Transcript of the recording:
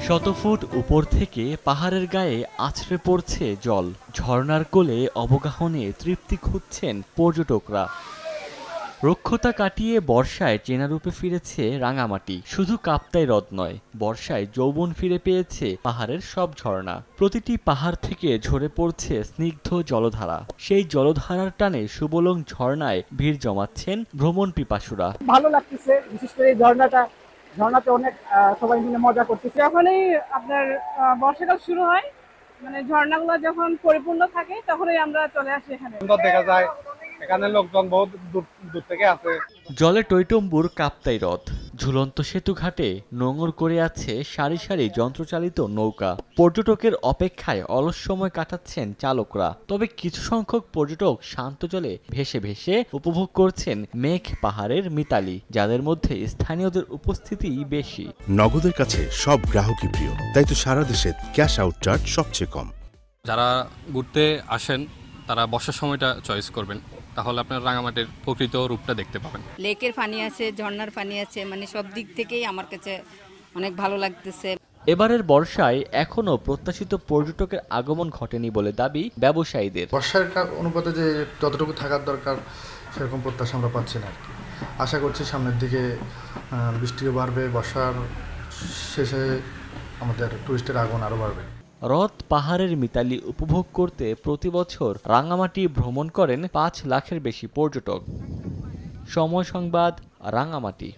শত ফুট উপর থেকে পাহাড়ের গায়ে আছড়ে পড়ছে জল। ঝর্ণার কোলে অবগাহনে তৃপ্তি খুঁজছেন পর্যটকরা। রুক্ষতা কাটিয়ে বর্ষায় চেনা রূপে ফিরেছে রাঙামাটি। শুধু কাপ্তাই হ্রদ নয়, বর্ষায় যৌবন ফিরে পেয়েছে পাহাড়ের সব ঝর্ণা। প্রতিটি পাহাড় থেকে ঝরে পড়ছে স্নিগ্ধ জলধারা। সেই জলধারার টানে সুবলং ঝর্ণায় ভিড় জমাচ্ছেন ভ্রমণ পিপাসুরা। ভালো লাগতেছে, বিশেষ করে এই ঝর্ণাতে অনেক সবাই মিলে মজা করতেছে। যখনই আপনার বর্ষাকাল শুরু হয়, মানে ঝর্ণাগুলো যখন পরিপূর্ণ থাকে, তখনই আমরা চলে আসি এখানে। সুন্দর দেখা যায়, এখানে লোকজন বহুত দূর থেকে আসে। জলে টইটম্বুর কাপ্তাই হ্রদ। ঝুলন্ত সেতু ঘাটে নোঙর করে আছে সারি সারি যন্ত্রচালিত নৌকা। পর্যটকের অপেক্ষায় অলস সময় কাটাচ্ছেন চালকরা। তবে কিছু সংখ্যক পর্যটক শান্ত জলে ভেসে ভেসে উপভোগ করছেন মেঘ পাহাড়ের মিতালি, যাদের মধ্যে স্থানীয়দের উপস্থিতি বেশি। নগদের কাছে সব গ্রাহকই প্রিয়, তাই তো সারা দেশে ক্যাশ আউট চার্জ সবচেয়ে কম। যারা ঘুরতে আসেন তারা বর্ষার সময়টা চয়েস করবেন, তাহলে আপনার রাঙামাটির প্রকৃত রূপটা দেখতে পাবেন। লেকের পানি আছে, ঝর্ণার পানি আছে, মানে সব দিক থেকেই আমার কাছে অনেক ভালো লাগতেছে। এবারের বর্ষায় এখনো প্রত্যাশিত পর্যটকের আগমন ঘটেনি বলে দাবি ব্যবসায়ীদের। বর্ষার অনুপাতে যে যতটুকু থাকার দরকার সেরকম প্রত্যাশা আমরা পাচ্ছি না আর কি। আশা করছি সামনের দিকে বৃষ্টিও বাড়বে, বর্ষার শেষে আমাদের টুরিস্টের আগমন আরও বাড়বে। হ্রদ পাহাড়ের মিতালি উপভোগ করতে প্রতি বছর রাঙামাটি ভ্রমণ করেন 5 লাখের বেশি পর্যটক। সময় সংবাদ, রাঙামাটি।